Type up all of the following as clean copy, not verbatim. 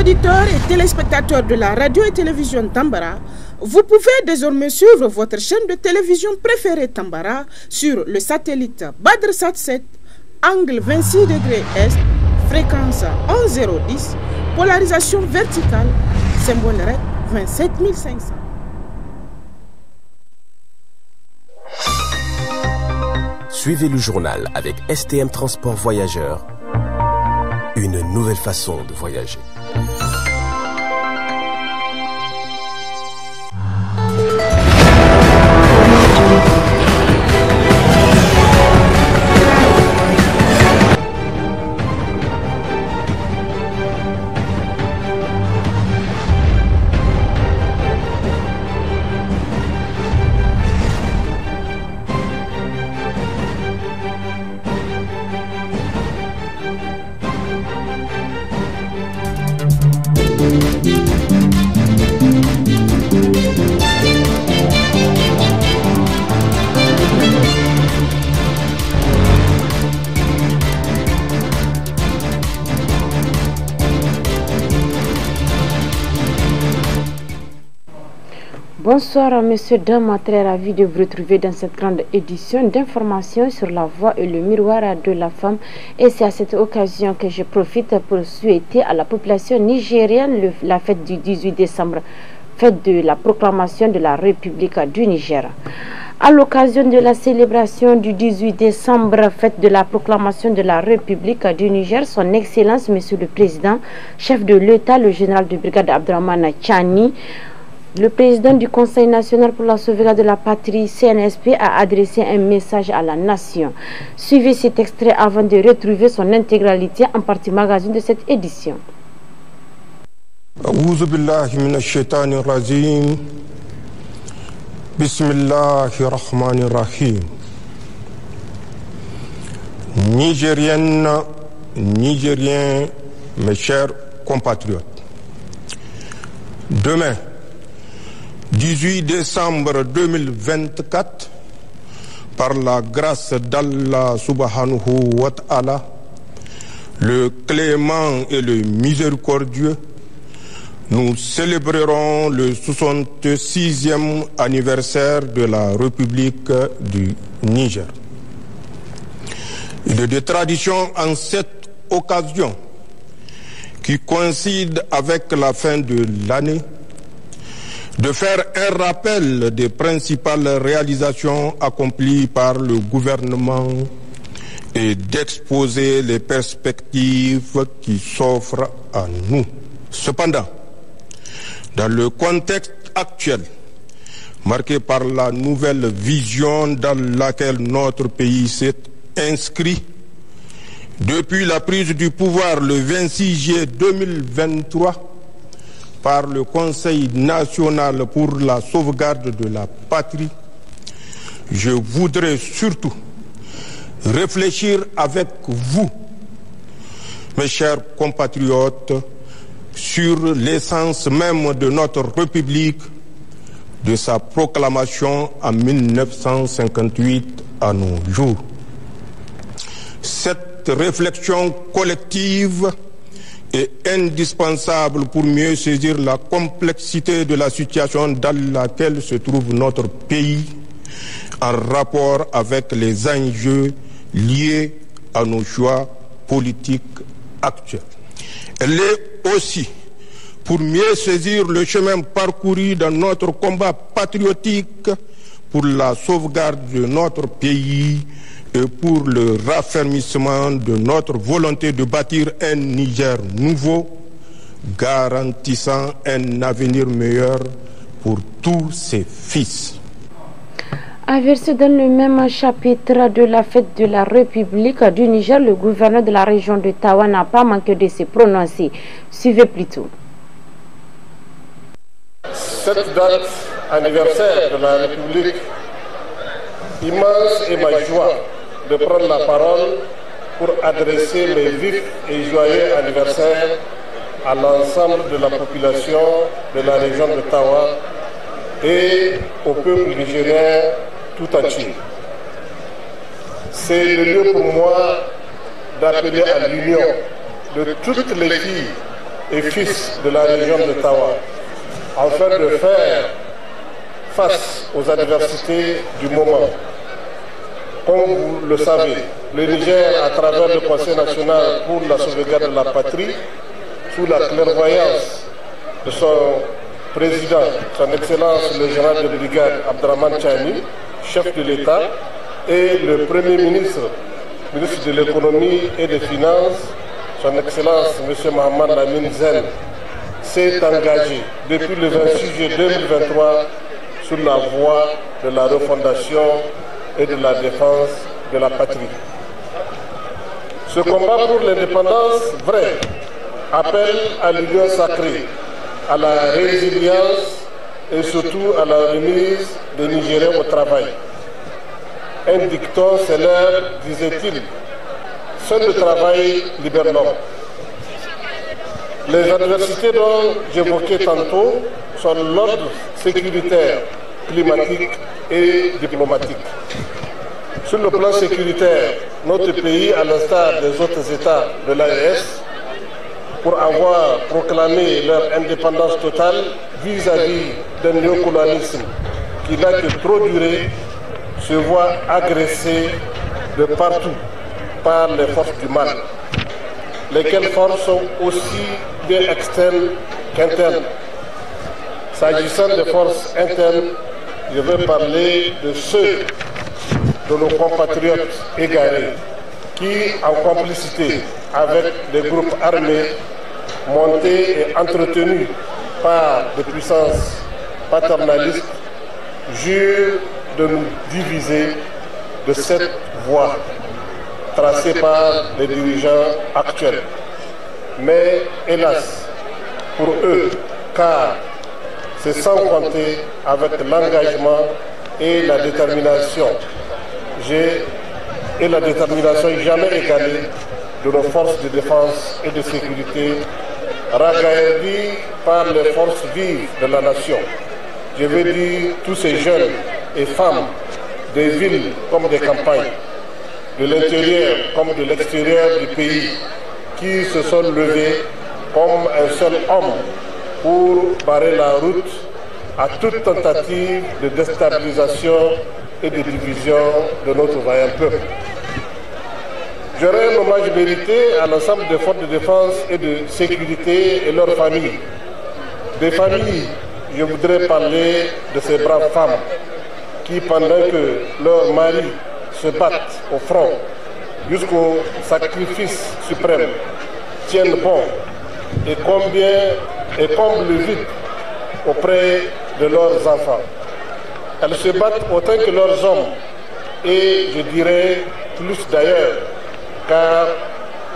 auditeurs et téléspectateurs de la radio et télévision Tambara, vous pouvez désormais suivre votre chaîne de télévision préférée Tambara sur le satellite BadrSat 7, angle 26 degrés Est, fréquence 11010, polarisation verticale, symbole REC 27500. Suivez le journal avec STM Transport Voyageurs, une nouvelle façon de voyager. Bonsoir messieurs, dames, très ravi de vous retrouver dans cette grande édition d'information sur la voix et le miroir de la femme. Et c'est à cette occasion que je profite pour souhaiter à la population nigérienne la fête du 18 décembre, fête de la proclamation de la République du Niger. À l'occasion de la célébration du 18 décembre, fête de la proclamation de la République du Niger, son Excellence, Monsieur le Président, chef de l'État, le général de brigade Abdraman Tchani, le président du Conseil national pour la sauvegarde de la patrie, CNSP, a adressé un message à la nation. Suivez cet extrait avant de retrouver son intégralité en partie magazine de cette édition. A'oudhu billahi minash shaitanir rajim. Bismillahir rahmanir rahim. Nigériennes, Nigériens, mes chers compatriotes. Demain, 18 décembre 2024, par la grâce d'Allah subhanahu wa ta'ala, le clément et le miséricordieux, nous célébrerons le 66e anniversaire de la République du Niger. Il est de tradition en cette occasion, qui coïncide avec la fin de l'année, de faire un rappel des principales réalisations accomplies par le gouvernement et d'exposer les perspectives qui s'offrent à nous. Cependant, dans le contexte actuel, marqué par la nouvelle vision dans laquelle notre pays s'est inscrit, depuis la prise du pouvoir le 26 juillet 2023, par le Conseil national pour la sauvegarde de la patrie, je voudrais surtout réfléchir avec vous, mes chers compatriotes, sur l'essence même de notre République, de sa proclamation en 1958 à nos jours. Cette réflexion collective est indispensable pour mieux saisir la complexité de la situation dans laquelle se trouve notre pays en rapport avec les enjeux liés à nos choix politiques actuels. Elle est aussi pour mieux saisir le chemin parcouru dans notre combat patriotique pour la sauvegarde de notre pays et pour le raffermissement de notre volonté de bâtir un Niger nouveau, garantissant un avenir meilleur pour tous ses fils. A versé dans le même chapitre de la fête de la République du Niger, le gouverneur de la région de Tawa n'a pas manqué de se prononcer. Suivez plutôt. Cette date anniversaire de la République, immense et ma joie de prendre la parole pour adresser mes vifs et joyeux anniversaires à l'ensemble de la population de la région de Tawa et au peuple nigérien tout entier. C'est le lieu pour moi d'appeler à l'union de toutes les filles et fils de la région de Tawa, afin de faire face aux adversités du moment. Comme vous le savez, le Niger, à travers le Conseil national pour la sauvegarde de la patrie, sous la clairvoyance de son président, son Excellence le général de brigade Abdraman Chani, chef de l'État, et le Premier ministre, ministre de l'économie et des finances, son Excellence M. Mohamed Lamine Zen, s'est engagé depuis le 26 juillet 2023 sur la voie de la refondation et de la défense de la patrie. Ce combat pour l'indépendance vrai appelle à l'union sacrée, à la résilience et surtout à la remise des Nigériens au travail. Un dicton célèbre disait-il, seul le travail libère l'homme. Les adversités dont j'évoquais tantôt sont l'ordre sécuritaire, climatique et diplomatique. Sur le plan sécuritaire, notre pays, à l'instar des autres États de l'AES, pour avoir proclamé leur indépendance totale vis-à-vis d'un néocolonialisme qui n'a que trop duré, se voit agressé de partout par les forces du mal, lesquelles forces sont aussi bien externes qu'internes. S'agissant des forces internes, je vais parler de ceux de nos compatriotes égarés qui, en complicité avec des groupes armés montés et entretenus par des puissances paternalistes, jurent de nous diviser de cette voie tracée par les dirigeants actuels. Mais hélas, pour eux, car c'est sans compter avec l'engagement et la détermination jamais égalée de nos forces de défense et de sécurité, ragaillies par les forces vives de la nation. Je veux dire tous ces jeunes et femmes des villes comme des campagnes, de l'intérieur comme de l'extérieur du pays, qui se sont levés comme un seul homme pour barrer la route à toute tentative de déstabilisation et de division de notre vaillant peuple. J'aurais un hommage mérité à l'ensemble des forces de défense et de sécurité et leurs familles. Des familles, je voudrais parler de ces braves femmes qui, pendant que leurs maris se battent au front jusqu'au sacrifice suprême, tiennent bon et comblent le vide auprès de leurs enfants. Elles se battent autant que leurs hommes et je dirais plus d'ailleurs, car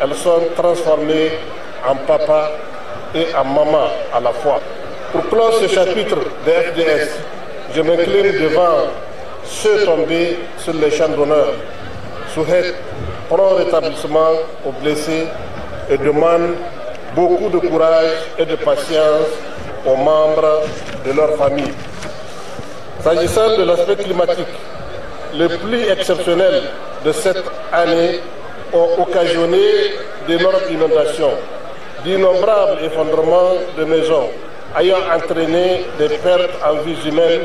elles sont transformées en papa et en maman à la fois. Pour clore ce chapitre de FDS, je m'incline devant ceux tombés sur les champs d'honneur, souhaite prompt rétablissement aux blessés et demande beaucoup de courage et de patience aux membres de leur famille. S'agissant de l'aspect climatique, les pluies exceptionnelles de cette année ont occasionné d'énormes inondations, d'innombrables effondrements de maisons, ayant entraîné des pertes en vies humaines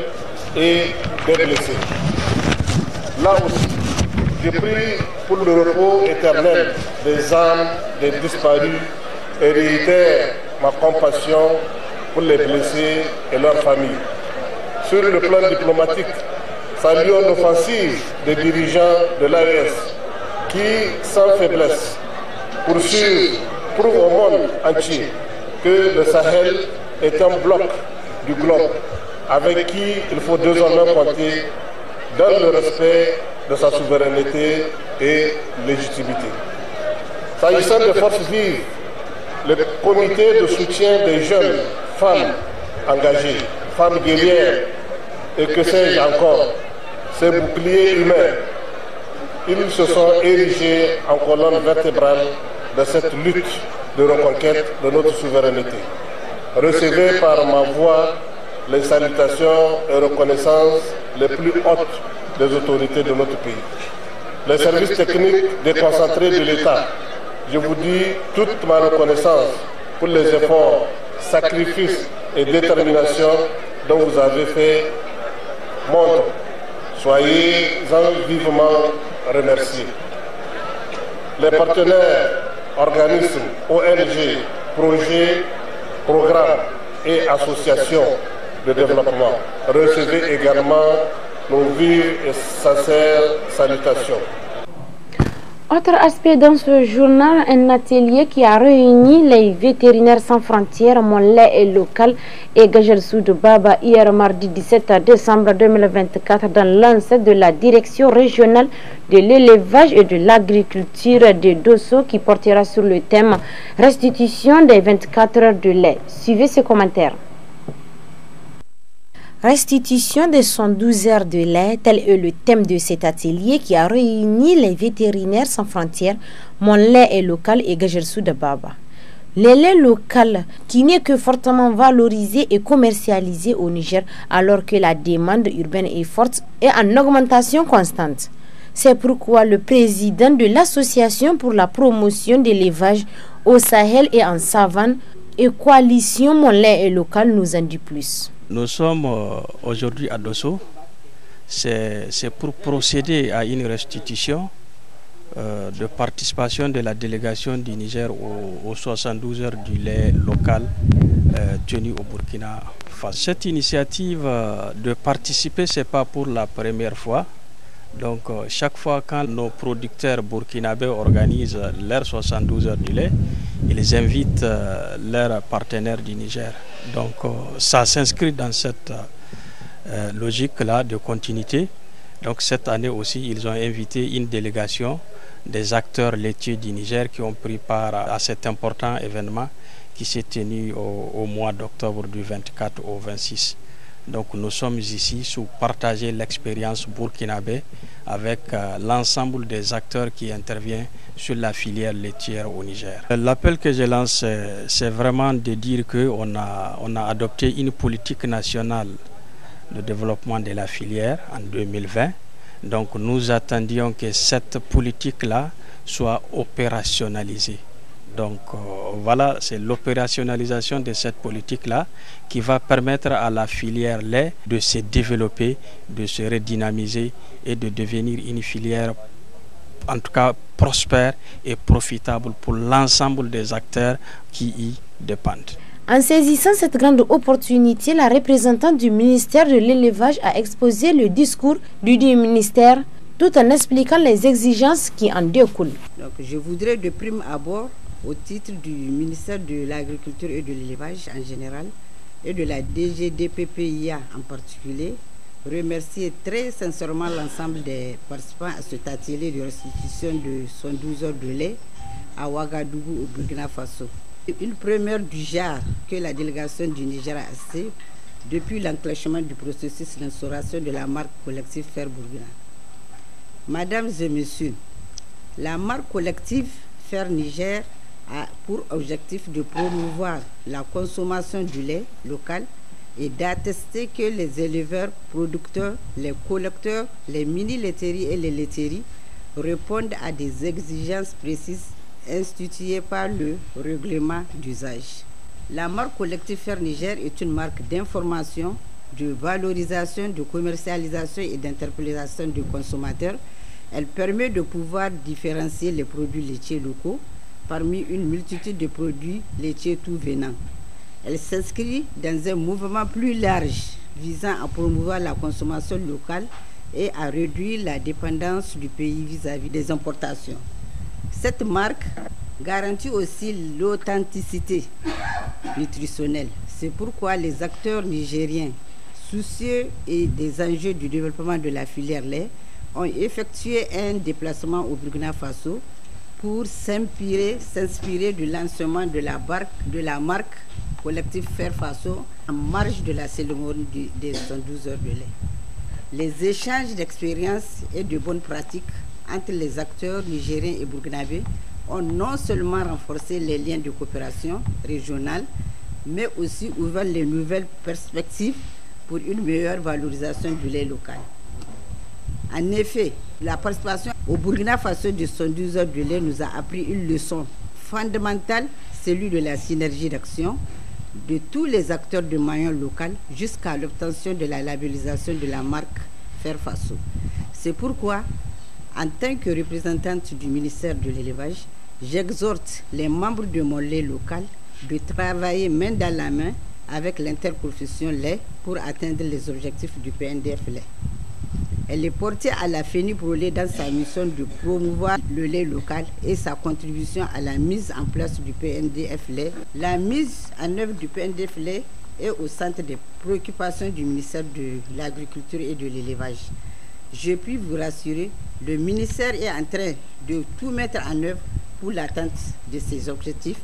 et des blessés. Là aussi, je prie pour le repos éternel des âmes des disparus et réitère ma compassion pour les blessés et leurs familles. Sur le plan diplomatique, saluons l'offensive des dirigeants de l'AES qui, sans faiblesse, prouvent au monde entier que le Sahel est un bloc du globe avec qui il faut désormais compter dans le respect de sa souveraineté et légitimité. S'agissant des forces vives, le comité de soutien des jeunes femmes engagées, femmes guerrières et que sais-je encore, ces boucliers humains, ils se sont érigés en colonne vertébrale de cette lutte de reconquête de notre souveraineté. Recevez par ma voix les salutations et reconnaissances les plus hautes des autorités de notre pays. Les services techniques déconcentrés de l'État, je vous dis toute ma reconnaissance pour les efforts, sacrifices et détermination dont vous avez fait montre. Soyez-en vivement remerciés. Les partenaires, organismes, ONG, projets, programmes et associations de développement, recevez également nos vives et sincères salutations. Autre aspect dans ce journal, un atelier qui a réuni les vétérinaires sans frontières, Monlé et local et Gajelsou de Baba hier mardi 17 décembre 2024 dans l'enceinte de la direction régionale de l'élevage et de l'agriculture de Dosso qui portera sur le thème restitution des 24 heures de lait. Suivez ce commentaire. Restitution des 112 heures de lait, tel est le thème de cet atelier qui a réuni les vétérinaires sans frontières, Mon lait est local et Gajelsou de Baba. Le lait local qui n'est que fortement valorisé et commercialisé au Niger alors que la demande urbaine est forte et en augmentation constante. C'est pourquoi le président de l'association pour la promotion de l'élevage au Sahel et en savane et coalition Mon lait est local nous en dit plus. Nous sommes aujourd'hui à Dosso. C'est pour procéder à une restitution de participation de la délégation du Niger aux 72 heures du lait local tenu au Burkina Faso. Cette initiative de participer, ce n'est pas pour la première fois. Donc chaque fois quand nos producteurs burkinabés organisent leurs 72 heures du lait, ils invitent leurs partenaires du Niger. Donc ça s'inscrit dans cette logique-là de continuité. Donc cette année aussi, ils ont invité une délégation des acteurs laitiers du Niger qui ont pris part à cet important événement qui s'est tenu au mois d'octobre du 24 au 26. Donc nous sommes ici pour partager l'expérience burkinabé avec l'ensemble des acteurs qui interviennent sur la filière laitière au Niger. L'appel que je lance, c'est vraiment de dire qu'on a adopté une politique nationale de développement de la filière en 2020. Donc nous attendions que cette politique-là soit opérationnalisée. Donc voilà, c'est l'opérationnalisation de cette politique-là qui va permettre à la filière lait de se développer, de se redynamiser et de devenir une filière en tout cas prospère et profitable pour l'ensemble des acteurs qui y dépendent. En saisissant cette grande opportunité, la représentante du ministère de l'élevage a exposé le discours du ministère tout en expliquant les exigences qui en découlent. Donc, je voudrais de prime abord, au titre du ministère de l'Agriculture et de l'Élevage en général et de la DGDPPIA en particulier, remercier très sincèrement l'ensemble des participants à cet atelier de restitution de 112 heures de lait à Ouagadougou au Burkina Faso. Une première du genre que la délégation du Niger a assistée depuis l'enclenchement du processus d'instauration de la marque collective Fer Burkina. Mesdames et messieurs, la marque collective Fer Niger a pour objectif de promouvoir la consommation du lait local et d'attester que les éleveurs, producteurs, les collecteurs, les mini-laiteries et les laiteries répondent à des exigences précises instituées par le règlement d'usage. La marque collective Fer Niger est une marque d'information, de valorisation, de commercialisation et d'interpellation du consommateur. Elle permet de pouvoir différencier les produits laitiers locaux parmi une multitude de produits laitiers tout venant. Elle s'inscrit dans un mouvement plus large visant à promouvoir la consommation locale et à réduire la dépendance du pays vis-à-vis des importations. Cette marque garantit aussi l'authenticité nutritionnelle. C'est pourquoi les acteurs nigériens, soucieux et des enjeux du développement de la filière lait, ont effectué un déplacement au Burkina Faso pour s'inspirer du lancement de la marque collective Fer Faso en marge de la cérémonie des 112 heures de lait. Les échanges d'expériences et de bonnes pratiques entre les acteurs nigériens et burkinabés ont non seulement renforcé les liens de coopération régionale, mais aussi ouvert les nouvelles perspectives pour une meilleure valorisation du lait local. En effet, la participation au Burkina Faso de 112 heures de lait nous a appris une leçon fondamental, celui de la synergie d'action de tous les acteurs de maillon local jusqu'à l'obtention de la labellisation de la marque Fairfaso. C'est pourquoi, en tant que représentante du ministère de l'Élevage, j'exhorte les membres de mon lait local de travailler main dans la main avec l'interprofession lait pour atteindre les objectifs du PNDF lait. Elle est portée à la FENIPROLAIT dans sa mission de promouvoir le lait local et sa contribution à la mise en place du PNDF lait. La mise en œuvre du PNDF lait est au centre des préoccupations du ministère de l'Agriculture et de l'Élevage. Je puis vous rassurer, le ministère est en train de tout mettre en œuvre pour l'atteinte de ces objectifs.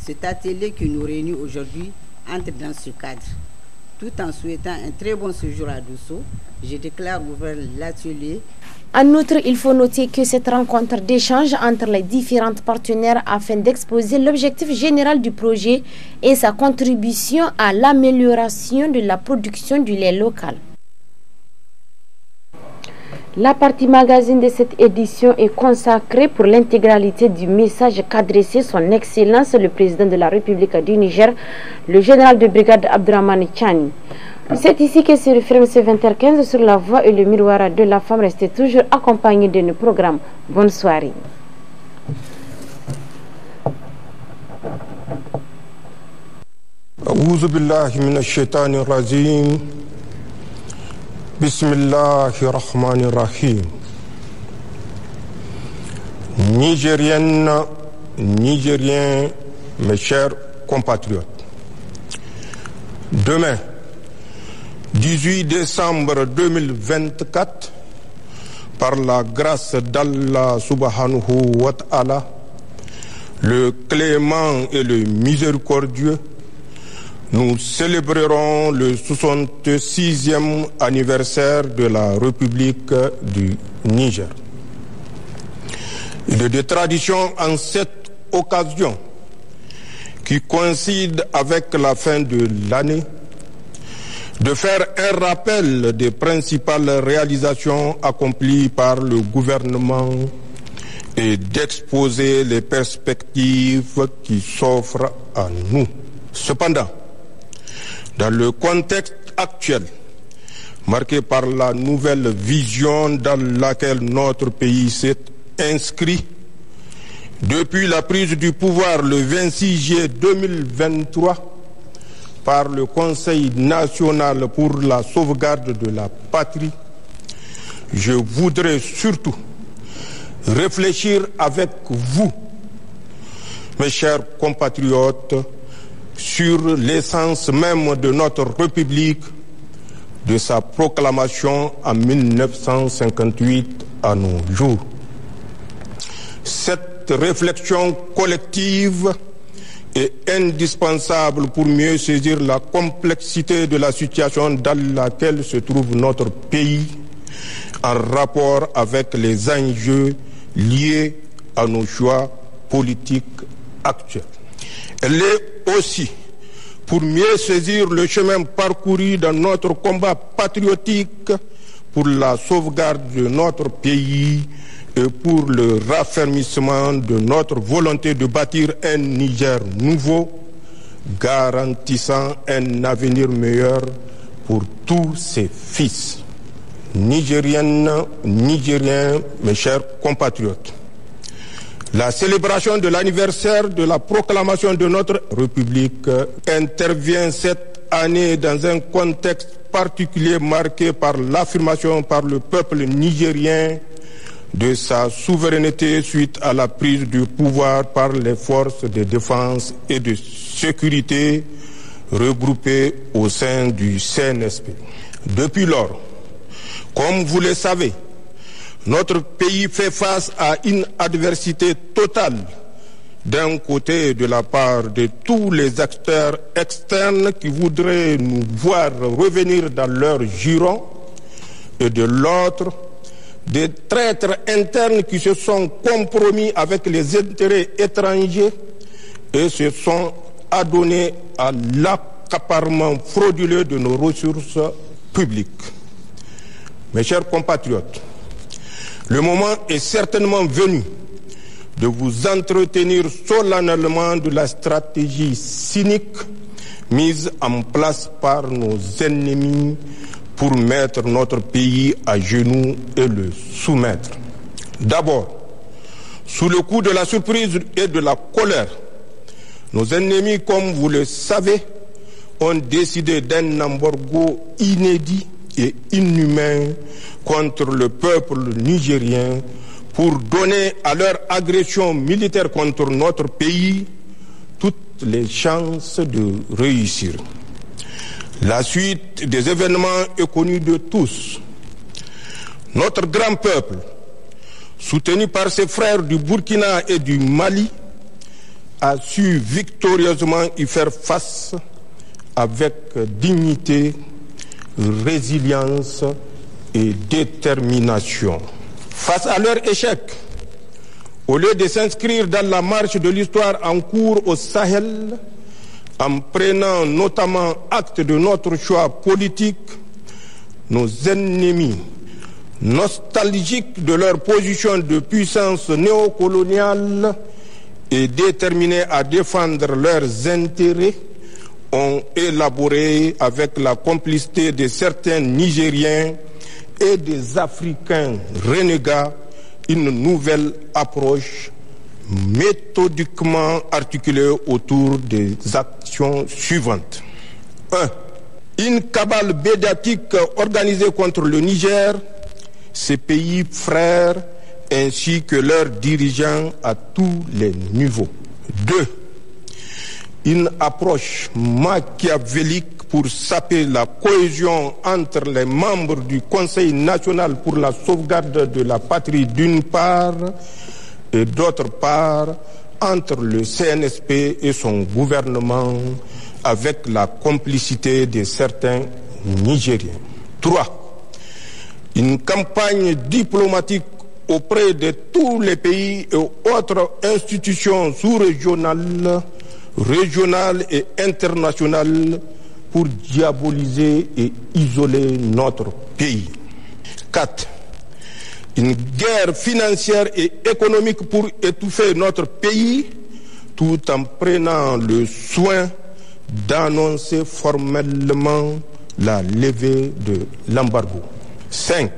Cet atelier qui nous réunit aujourd'hui entre dans ce cadre. Tout en souhaitant un très bon séjour à Dosso, je déclare ouvert l'atelier. En outre, il faut noter que cette rencontre d'échange entre les différents partenaires afin d'exposer l'objectif général du projet et sa contribution à l'amélioration de la production du lait local. La partie magazine de cette édition est consacrée pour l'intégralité du message qu'adressait son Excellence le président de la République du Niger, le général de brigade Abdrahmane Tchani. C'est ici que se referme ce 20h15 sur la voie et le miroir de la femme. Restez toujours accompagnés de nos programmes. Bonne soirée. A'oudhu billahi minash shaitanir rajim. Bismillahirrahmanirrahim. Nigériennes, Nigériens, mes chers compatriotes. Demain, 18 décembre 2024, par la grâce d'Allah subhanahu wa ta'ala, le clément et le miséricordieux, nous célébrerons le 66e anniversaire de la République du Niger. Il est de tradition en cette occasion, qui coïncide avec la fin de l'année, de faire un rappel des principales réalisations accomplies par le gouvernement et d'exposer les perspectives qui s'offrent à nous. Cependant, dans le contexte actuel, marqué par la nouvelle vision dans laquelle notre pays s'est inscrit, depuis la prise du pouvoir le 26 juillet 2023 par le Conseil national pour la sauvegarde de la patrie, je voudrais surtout réfléchir avec vous, mes chers compatriotes, sur l'essence même de notre République, de sa proclamation en 1958 à nos jours. Cette réflexion collective est indispensable pour mieux saisir la complexité de la situation dans laquelle se trouve notre pays en rapport avec les enjeux liés à nos choix politiques actuels. Elle est aussi pour mieux saisir le chemin parcouru dans notre combat patriotique pour la sauvegarde de notre pays et pour le raffermissement de notre volonté de bâtir un Niger nouveau, garantissant un avenir meilleur pour tous ses fils. Nigériennes, Nigériens, mes chers compatriotes, la célébration de l'anniversaire de la proclamation de notre République intervient cette année dans un contexte particulier marqué par l'affirmation par le peuple nigérien de sa souveraineté suite à la prise du pouvoir par les forces de défense et de sécurité regroupées au sein du CNSP. Depuis lors, comme vous le savez, notre pays fait face à une adversité totale, d'un côté de la part de tous les acteurs externes qui voudraient nous voir revenir dans leur giron, et de l'autre, des traîtres internes qui se sont compromis avec les intérêts étrangers et se sont adonnés à l'accaparement frauduleux de nos ressources publiques. Mes chers compatriotes, le moment est certainement venu de vous entretenir solennellement de la stratégie cynique mise en place par nos ennemis pour mettre notre pays à genoux et le soumettre. D'abord, sous le coup de la surprise et de la colère, nos ennemis, comme vous le savez, ont décidé d'un embargo inédit et inhumain contre le peuple nigérien pour donner à leur agression militaire contre notre pays toutes les chances de réussir. La suite des événements est connue de tous. Notre grand peuple, soutenu par ses frères du Burkina et du Mali, a su victorieusement y faire face avec dignité, résilience et détermination. Face à leur échec, au lieu de s'inscrire dans la marche de l'histoire en cours au Sahel, en prenant notamment acte de notre choix politique, nos ennemis, nostalgiques de leur position de puissance néocoloniale et déterminés à défendre leurs intérêts, ont élaboré avec la complicité de certains Nigériens et des Africains renégats une nouvelle approche méthodiquement articulée autour des actions suivantes. 1. Une cabale médiatique organisée contre le Niger, ses pays frères ainsi que leurs dirigeants à tous les niveaux. 2. Une approche machiavélique pour saper la cohésion entre les membres du Conseil national pour la sauvegarde de la patrie d'une part et d'autre part entre le CNSP et son gouvernement avec la complicité de certains Nigériens. 3. Une campagne diplomatique auprès de tous les pays et autres institutions sous-régionales, régionales et internationales pour diaboliser et isoler notre pays. 4. Une guerre financière et économique pour étouffer notre pays tout en prenant le soin d'annoncer formellement la levée de l'embargo. 5.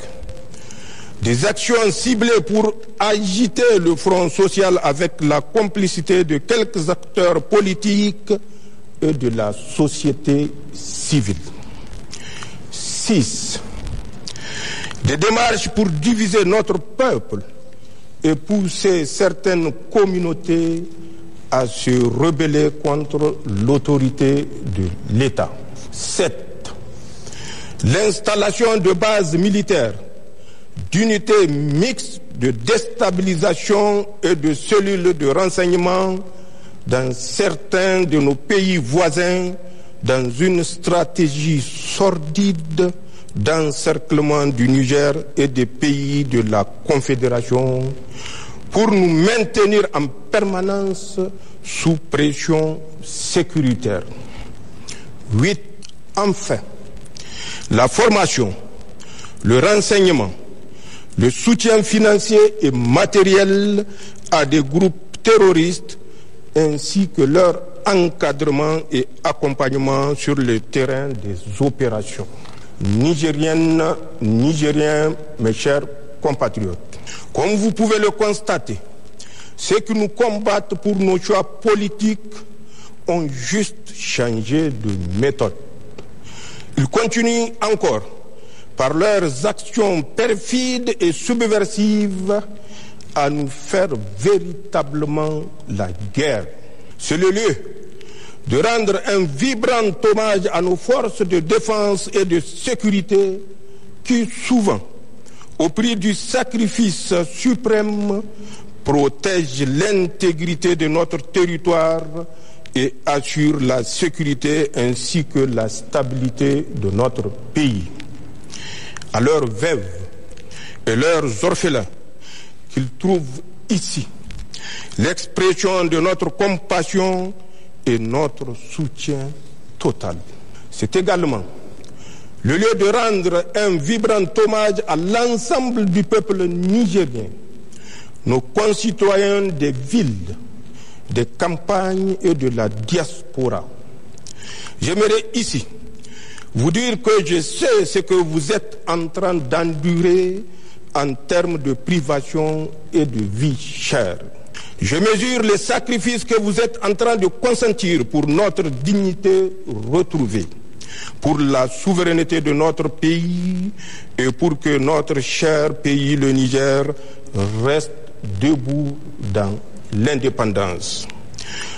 Des actions ciblées pour agiter le front social avec la complicité de quelques acteurs politiques et de la société civile. 6. Des démarches pour diviser notre peuple et pousser certaines communautés à se rebeller contre l'autorité de l'État. 7. L'installation de bases militaires, d'unités mixtes de déstabilisation et de cellules de renseignement dans certains de nos pays voisins dans une stratégie sordide d'encerclement du Niger et des pays de la Confédération pour nous maintenir en permanence sous pression sécuritaire. 8. Enfin, la formation, le renseignement, le soutien financier et matériel à des groupes terroristes ainsi que leur encadrement et accompagnement sur le terrain des opérations. Nigériennes, Nigériens, mes chers compatriotes, comme vous pouvez le constater, ceux qui nous combattent pour nos choix politiques ont juste changé de méthode. Ils continuent encore, par leurs actions perfides et subversives, à nous faire véritablement la guerre. C'est le lieu de rendre un vibrant hommage à nos forces de défense et de sécurité qui, souvent, au prix du sacrifice suprême, protègent l'intégrité de notre territoire et assurent la sécurité ainsi que la stabilité de notre pays. À leurs veuves et leurs orphelins, qu'ils trouvent ici l'expression de notre compassion et notre soutien total. C'est également le lieu de rendre un vibrant hommage à l'ensemble du peuple nigérien, nos concitoyens des villes, des campagnes et de la diaspora. J'aimerais ici vous dire que je sais ce que vous êtes en train d'endurer en termes de privation et de vie chère. Je mesure les sacrifices que vous êtes en train de consentir pour notre dignité retrouvée, pour la souveraineté de notre pays et pour que notre cher pays, le Niger, reste debout dans l'indépendance.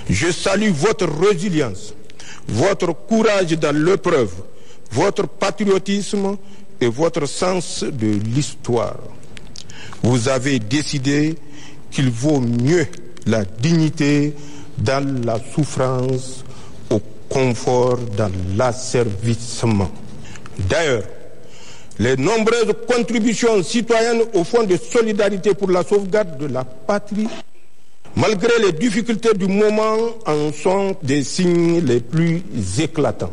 Je salue votre résilience, votre courage dans l'épreuve, votre patriotisme et votre sens de l'histoire. Vous avez décidé qu'il vaut mieux la dignité dans la souffrance au confort dans l'asservissement. D'ailleurs, les nombreuses contributions citoyennes au Fonds de solidarité pour la sauvegarde de la patrie, malgré les difficultés du moment, en sont des signes les plus éclatants.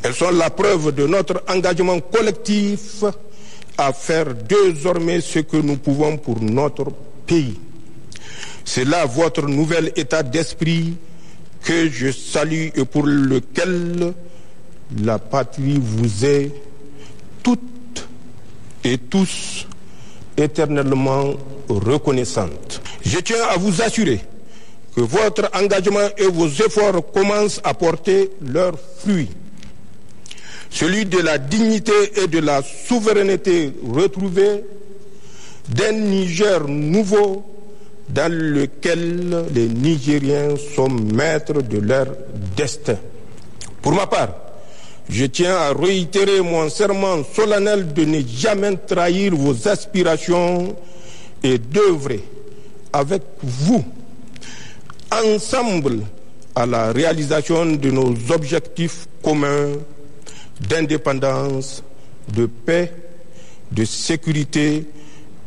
Elles sont la preuve de notre engagement collectif à faire désormais ce que nous pouvons pour notre pays. C'est là votre nouvel état d'esprit que je salue et pour lequel la patrie vous est toutes et tous éternellement reconnaissante. Je tiens à vous assurer que votre engagement et vos efforts commencent à porter leurs fruits. Celui de la dignité et de la souveraineté retrouvée, d'un Niger nouveau dans lequel les Nigériens sont maîtres de leur destin. Pour ma part, je tiens à réitérer mon serment solennel de ne jamais trahir vos aspirations et d'œuvrer avec vous, ensemble, à la réalisation de nos objectifs communs d'indépendance, de paix, de sécurité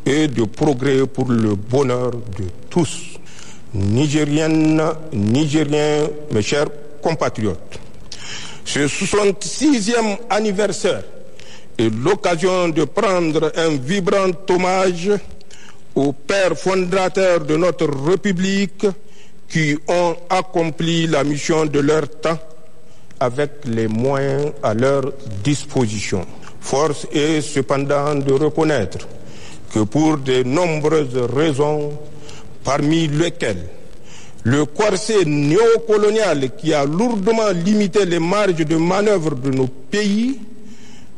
et de progrès pour le bonheur de tous. Nigériennes, Nigériens, mes chers compatriotes, ce 66e anniversaire est l'occasion de prendre un vibrant hommage aux pères fondateurs de notre République qui ont accompli la mission de leur temps avec les moyens à leur disposition. Force est cependant de reconnaître que pour de nombreuses raisons, parmi lesquelles le corset néocolonial qui a lourdement limité les marges de manœuvre de nos pays,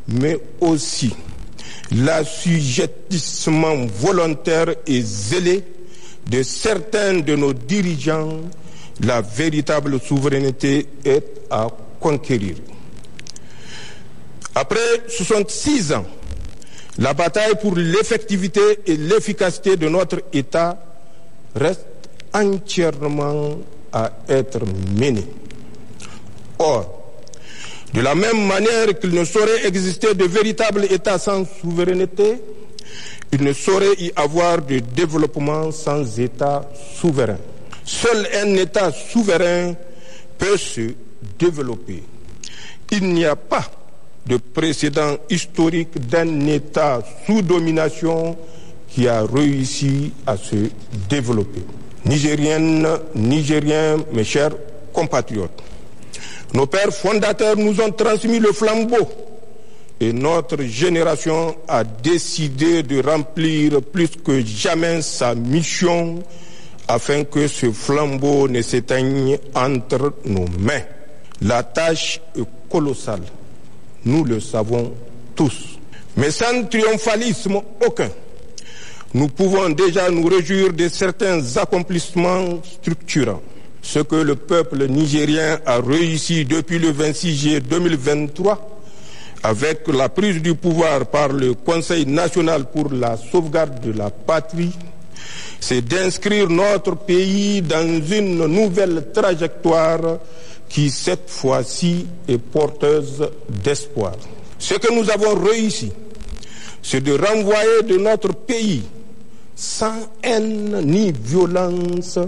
mais aussi l'assujettissement volontaire et zélé de certains de nos dirigeants, la véritable souveraineté est à conquérir. Après 66 ans, la bataille pour l'effectivité et l'efficacité de notre État reste entièrement à être menée. Or, de la même manière qu'il ne saurait exister de véritable État sans souveraineté, il ne saurait y avoir de développement sans État souverain. Seul un État souverain peut se développer. Il n'y a pas de précédent historique d'un État sous domination qui a réussi à se développer. Nigériennes, Nigériens, mes chers compatriotes, nos pères fondateurs nous ont transmis le flambeau et notre génération a décidé de remplir plus que jamais sa mission afin que ce flambeau ne s'éteigne entre nos mains. La tâche est colossale, nous le savons tous, mais sans triomphalisme aucun. Nous pouvons déjà nous réjouir de certains accomplissements structurants. Ce que le peuple nigérien a réussi depuis le 26 juillet 2023, avec la prise du pouvoir par le Conseil national pour la sauvegarde de la patrie, c'est d'inscrire notre pays dans une nouvelle trajectoire qui, cette fois-ci, est porteuse d'espoir. Ce que nous avons réussi, c'est de renvoyer de notre pays, sans haine ni violence,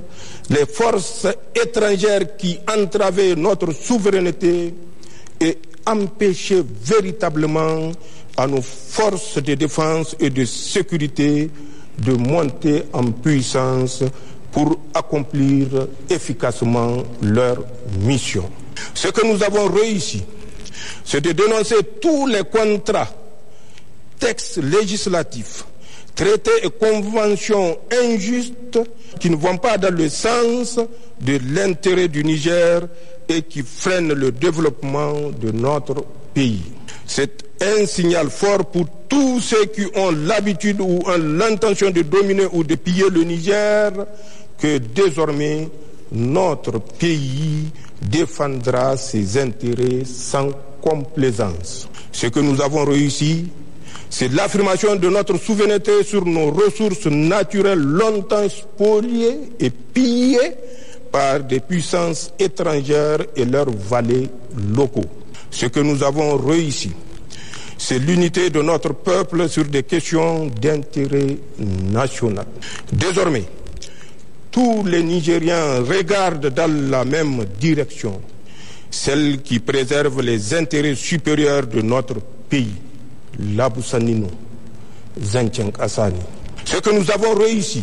les forces étrangères qui entravaient notre souveraineté et empêchaient véritablement à nos forces de défense et de sécurité de monter en puissance pour accomplir efficacement leur mission. Ce que nous avons réussi, c'est de dénoncer tous les contrats, textes législatifs, traités et conventions injustes qui ne vont pas dans le sens de l'intérêt du Niger et qui freinent le développement de notre pays. C'est un signal fort pour tous ceux qui ont l'habitude ou ont l'intention de dominer ou de piller le Niger que désormais notre pays défendra ses intérêts sans complaisance. Ce que nous avons réussi, c'est l'affirmation de notre souveraineté sur nos ressources naturelles longtemps spoliées et pillées par des puissances étrangères et leurs valets locaux. Ce que nous avons réussi, c'est l'unité de notre peuple sur des questions d'intérêt national. Désormais, tous les Nigériens regardent dans la même direction, celle qui préserve les intérêts supérieurs de notre pays. Labousanino, Zanchenk Assani. Ce que nous avons réussi,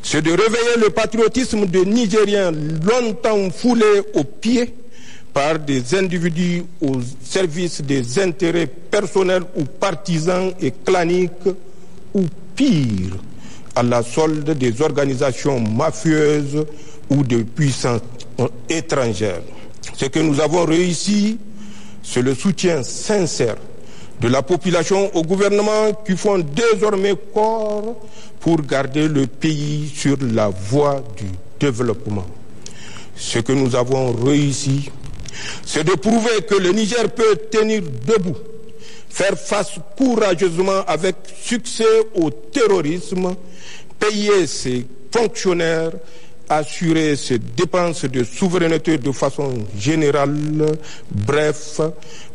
c'est de réveiller le patriotisme des Nigériens longtemps foulé aux pieds par des individus au service des intérêts personnels ou partisans et claniques, ou pire, à la solde des organisations mafieuses ou de puissances étrangères. Ce que nous avons réussi, c'est le soutien sincère de la population au gouvernement qui font désormais corps pour garder le pays sur la voie du développement. Ce que nous avons réussi, c'est de prouver que le Niger peut tenir debout, faire face courageusement avec succès au terrorisme, payer ses fonctionnaires, assurer ses dépenses de souveraineté de façon générale, bref,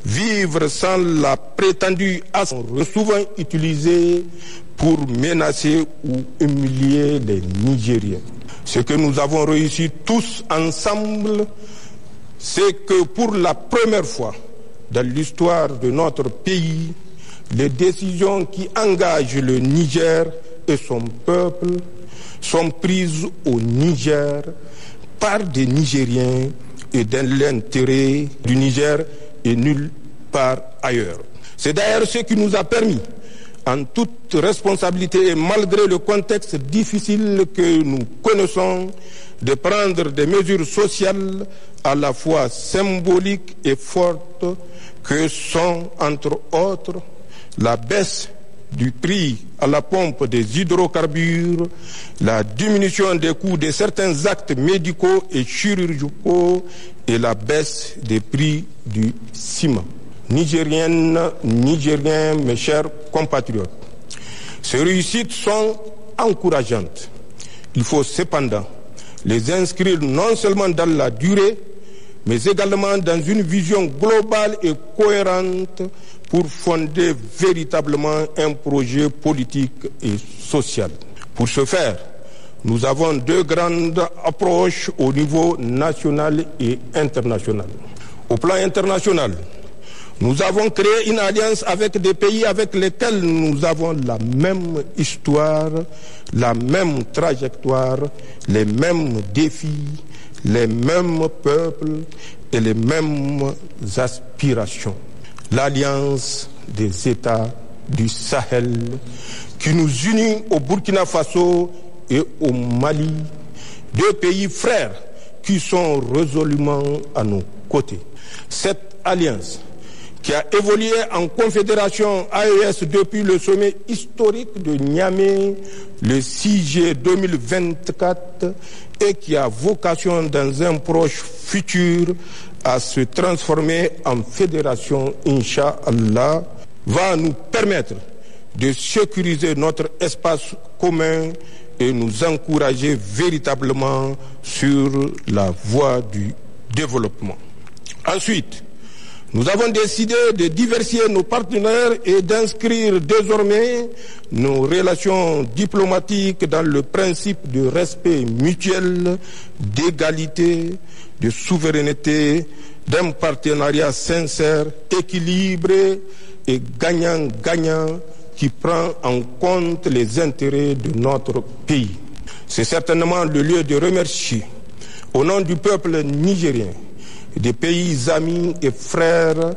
vivre sans la prétendue ascendance souvent utilisée pour menacer ou humilier les Nigériens. Ce que nous avons réussi tous ensemble, c'est que pour la première fois dans l'histoire de notre pays, les décisions qui engagent le Niger et son peuple sont prises au Niger par des Nigériens et dans l'intérêt du Niger et nulle part ailleurs. C'est d'ailleurs ce qui nous a permis, en toute responsabilité et malgré le contexte difficile que nous connaissons, de prendre des mesures sociales à la fois symboliques et fortes que sont, entre autres, la baisse du prix à la pompe des hydrocarbures, la diminution des coûts de certains actes médicaux et chirurgicaux et la baisse des prix du ciment. Nigériennes, Nigériens, mes chers compatriotes, ces réussites sont encourageantes. Il faut cependant les inscrire non seulement dans la durée, mais également dans une vision globale et cohérente pour fonder véritablement un projet politique et social. Pour ce faire, nous avons deux grandes approches au niveau national et international. Au plan international, nous avons créé une alliance avec des pays avec lesquels nous avons la même histoire, la même trajectoire, les mêmes défis, les mêmes peuples et les mêmes aspirations. L'Alliance des États du Sahel qui nous unit au Burkina Faso et au Mali, deux pays frères qui sont résolument à nos côtés. Cette alliance qui a évolué en confédération AES depuis le sommet historique de Niamey le 6 juillet 2024 et qui a vocation dans un proche futur à se transformer en fédération, Inch'Allah, va nous permettre de sécuriser notre espace commun et nous encourager véritablement sur la voie du développement. Ensuite, nous avons décidé de diversifier nos partenaires et d'inscrire désormais nos relations diplomatiques dans le principe de respect mutuel, d'égalité, de souveraineté, d'un partenariat sincère, équilibré et gagnant-gagnant qui prend en compte les intérêts de notre pays. C'est certainement le lieu de remercier, au nom du peuple nigérien, des pays amis et frères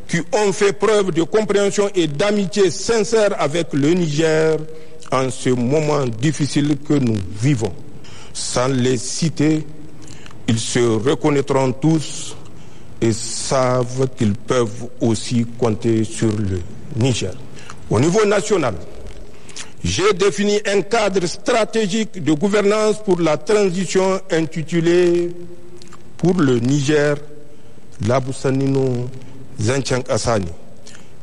qui ont fait preuve de compréhension et d'amitié sincère avec le Niger en ce moment difficile que nous vivons. Sans les citer, ils se reconnaîtront tous et savent qu'ils peuvent aussi compter sur le Niger. Au niveau national, j'ai défini un cadre stratégique de gouvernance pour la transition intitulé pour le Niger, Labussanino Zenchang Assani,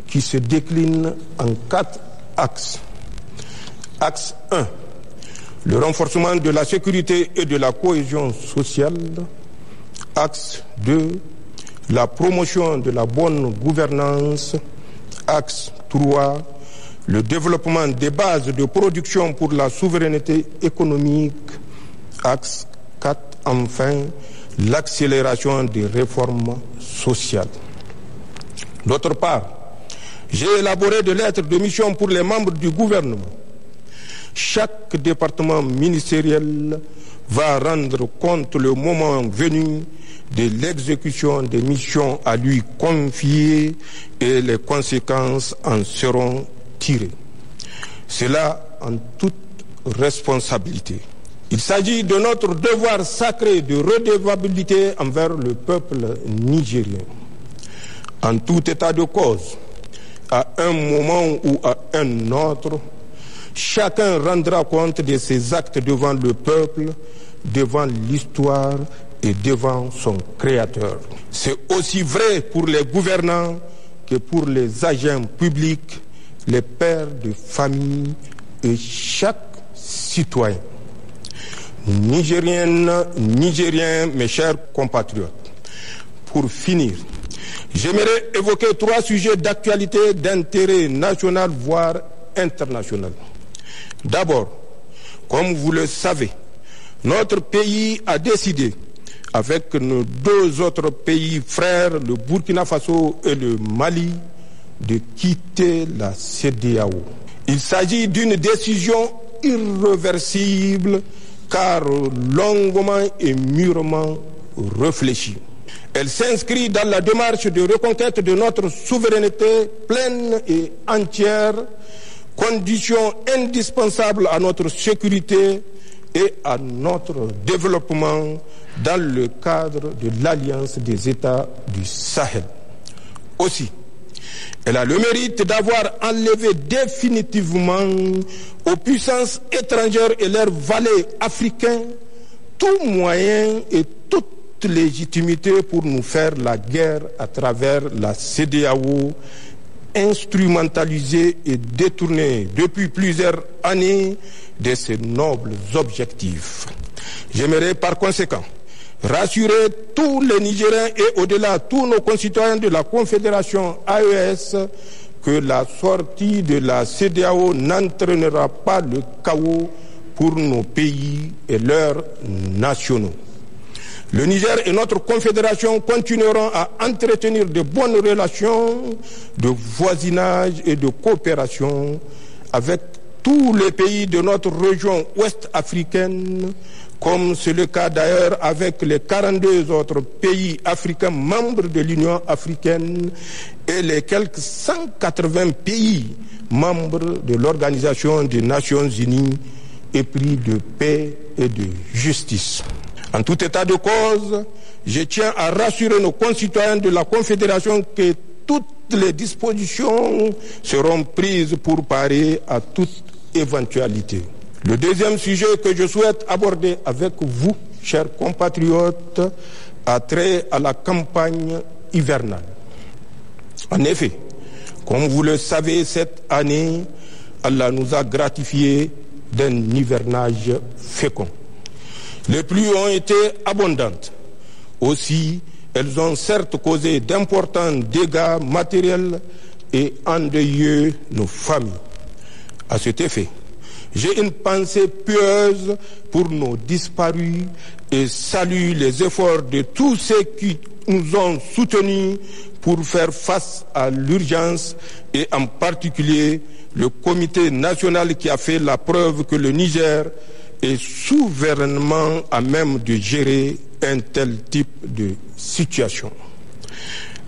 qui se décline en 4 axes. Axe 1, le renforcement de la sécurité et de la cohésion sociale. Axe 2, la promotion de la bonne gouvernance. Axe 3, le développement des bases de production pour la souveraineté économique. Axe 4, enfin, l'accélération des réformes sociales. D'autre part, j'ai élaboré des lettres de mission pour les membres du gouvernement. Chaque département ministériel va rendre compte le moment venu de l'exécution des missions à lui confiées et les conséquences en seront tirées. Cela en toute responsabilité. Il s'agit de notre devoir sacré de redevabilité envers le peuple nigérien. En tout état de cause, à un moment ou à un autre, chacun rendra compte de ses actes devant le peuple, devant l'histoire et devant son Créateur. C'est aussi vrai pour les gouvernants que pour les agents publics, les pères de famille et chaque citoyen. Nigériennes, Nigériens, mes chers compatriotes, pour finir, j'aimerais évoquer 3 sujets d'actualité d'intérêt national, voire international. D'abord, comme vous le savez, notre pays a décidé, avec nos 2 autres pays frères, le Burkina Faso et le Mali, de quitter la CEDEAO. Il s'agit d'une décision irréversible, car longuement et mûrement réfléchie. Elle s'inscrit dans la démarche de reconquête de notre souveraineté pleine et entière, condition indispensable à notre sécurité et à notre développement dans le cadre de l'Alliance des États du Sahel. Aussi, elle a le mérite d'avoir enlevé définitivement aux puissances étrangères et leurs valets africains tout moyen et toute légitimité pour nous faire la guerre à travers la CEDEAO, instrumentalisée et détournée depuis plusieurs années de ses nobles objectifs. J'aimerais par conséquent rassurer tous les Nigériens et au-delà tous nos concitoyens de la Confédération AES que la sortie de la CEDEAO n'entraînera pas le chaos pour nos pays et leurs nationaux. Le Niger et notre confédération continueront à entretenir de bonnes relations de voisinage et de coopération avec tous les pays de notre région ouest-africaine, comme c'est le cas d'ailleurs avec les 42 autres pays africains membres de l'Union africaine et les quelques 180 pays membres de l'Organisation des Nations Unies épris de paix et de justice. En tout état de cause, je tiens à rassurer nos concitoyens de la Confédération que toutes les dispositions seront prises pour parer à toute éventualité. Le deuxième sujet que je souhaite aborder avec vous, chers compatriotes, a trait à la campagne hivernale. En effet, comme vous le savez, cette année, Allah nous a gratifiés d'un hivernage fécond. Les pluies ont été abondantes. Aussi, elles ont certes causé d'importants dégâts matériels et endeuillé nos familles. À cet effet, j'ai une pensée pieuse pour nos disparus et salue les efforts de tous ceux qui nous ont soutenus pour faire face à l'urgence et en particulier le comité national qui a fait la preuve que le Niger est souverainement à même de gérer un tel type de situation.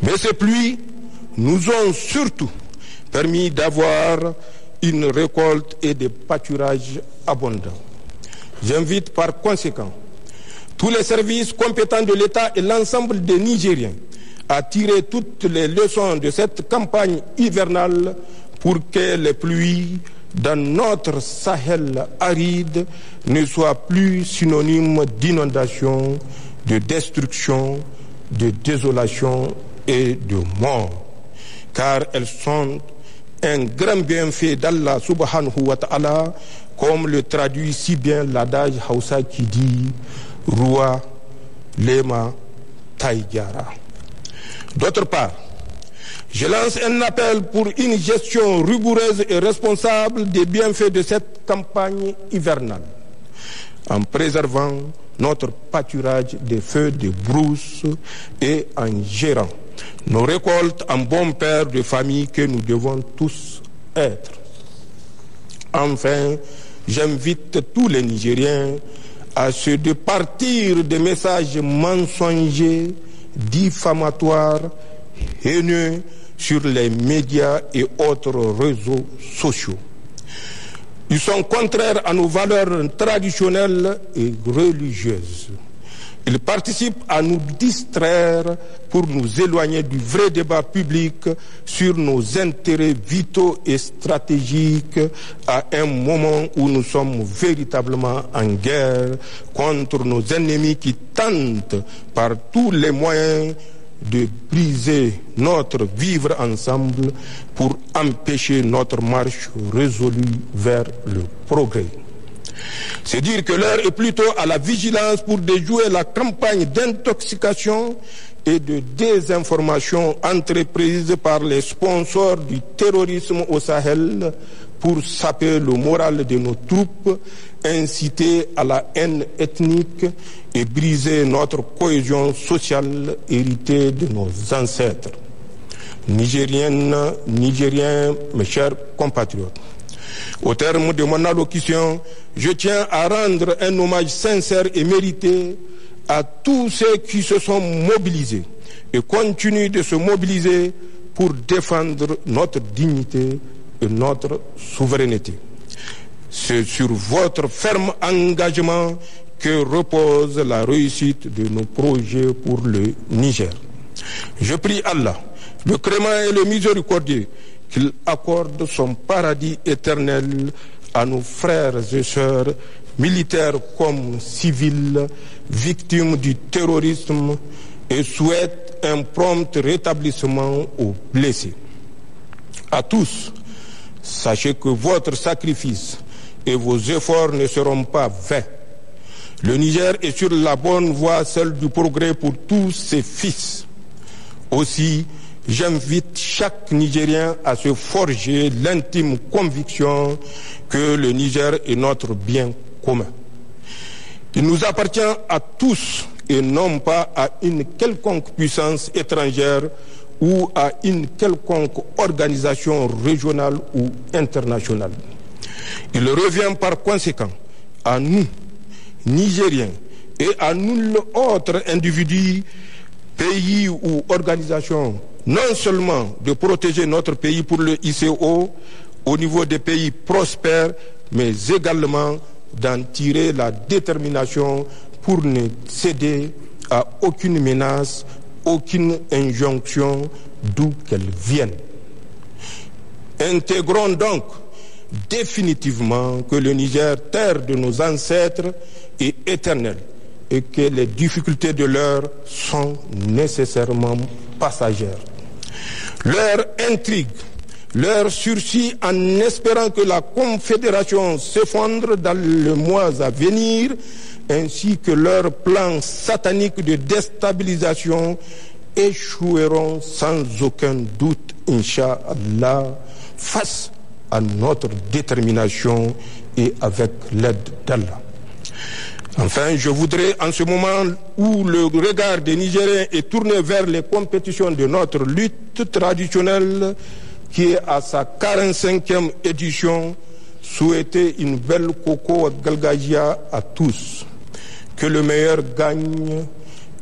Mais ces pluies nous ont surtout permis d'avoir une récolte et des pâturages abondants. J'invite par conséquent tous les services compétents de l'État et l'ensemble des Nigériens à tirer toutes les leçons de cette campagne hivernale pour que les pluies dans notre Sahel aride ne soient plus synonymes d'inondation, de destruction, de désolation et de mort, car elles sont un grand bienfait d'Allah subhanahu wa ta'ala, comme le traduit si bien l'adage Hausa qui dit « Roi Lema Taïgara ». D'autre part, je lance un appel pour une gestion rigoureuse et responsable des bienfaits de cette campagne hivernale, en préservant notre pâturage des feux de brousse et en gérant nos récoltes en bon père de famille que nous devons tous être. Enfin, j'invite tous les Nigériens à se départir des messages mensongers, diffamatoires, haineux sur les médias et autres réseaux sociaux. Ils sont contraires à nos valeurs traditionnelles et religieuses. Ils participent à nous distraire pour nous éloigner du vrai débat public sur nos intérêts vitaux et stratégiques à un moment où nous sommes véritablement en guerre contre nos ennemis qui tentent par tous les moyens de briser notre vivre ensemble pour empêcher notre marche résolue vers le progrès. C'est dire que l'heure est plutôt à la vigilance pour déjouer la campagne d'intoxication et de désinformation entreprise par les sponsors du terrorisme au Sahel pour saper le moral de nos troupes, inciter à la haine ethnique et briser notre cohésion sociale héritée de nos ancêtres. Nigériennes, Nigériens, mes chers compatriotes, au terme de mon allocution, je tiens à rendre un hommage sincère et mérité à tous ceux qui se sont mobilisés et continuent de se mobiliser pour défendre notre dignité et notre souveraineté. C'est sur votre ferme engagement que repose la réussite de nos projets pour le Niger. Je prie Allah, le Créant et le Miséricordieux, qu'il accorde son paradis éternel à nos frères et sœurs, militaires comme civils, victimes du terrorisme, et souhaite un prompt rétablissement aux blessés. À tous, sachez que votre sacrifice et vos efforts ne seront pas vains. Le Niger est sur la bonne voie, celle du progrès pour tous ses fils. Aussi, j'invite chaque Nigérien à se forger l'intime conviction que le Niger est notre bien commun. Il nous appartient à tous et non pas à une quelconque puissance étrangère ou à une quelconque organisation régionale ou internationale. Il revient par conséquent à nous, Nigériens, et à nul autre individu, pays ou organisation, non seulement de protéger notre pays pour le ICO au niveau des pays prospères, mais également d'en tirer la détermination pour ne céder à aucune menace, aucune injonction, d'où qu'elle vienne. Intégrons donc définitivement que le Niger, terre de nos ancêtres, est éternel et que les difficultés de l'heure sont nécessairement passagères. Leur intrigue, leur sursis en espérant que la Confédération s'effondre dans les mois à venir, ainsi que leur plan satanique de déstabilisation échoueront sans aucun doute, Inch'Allah, face à notre détermination et avec l'aide d'Allah. Enfin, je voudrais, en ce moment où le regard des Nigériens est tourné vers les compétitions de notre lutte traditionnelle, qui est à sa 45e édition, souhaiter une belle Coco Galgagia à tous. Que le meilleur gagne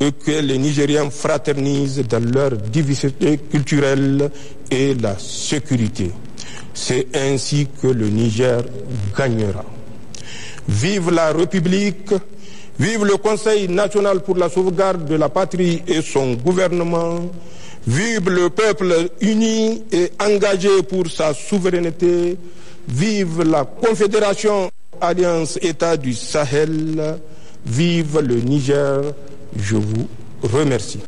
et que les Nigériens fraternisent dans leur diversité culturelle et la sécurité. C'est ainsi que le Niger gagnera. Vive la République, vive le Conseil national pour la sauvegarde de la patrie et son gouvernement, vive le peuple uni et engagé pour sa souveraineté, vive la Confédération Alliance État du Sahel, vive le Niger, je vous remercie.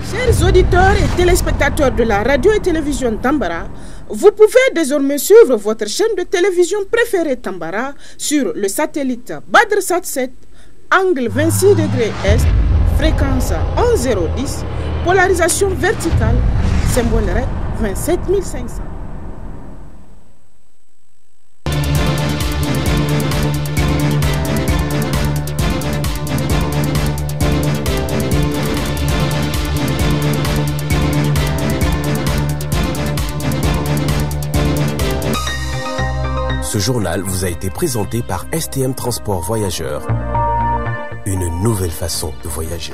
Chers auditeurs et téléspectateurs de la radio et télévision Tambara, vous pouvez désormais suivre votre chaîne de télévision préférée Tambara sur le satellite BadrSat 7, angle 26 degrés Est, fréquence 11010, polarisation verticale, symbole REC 27500. Ce journal vous a été présenté par STM Transport Voyageurs. Une nouvelle façon de voyager.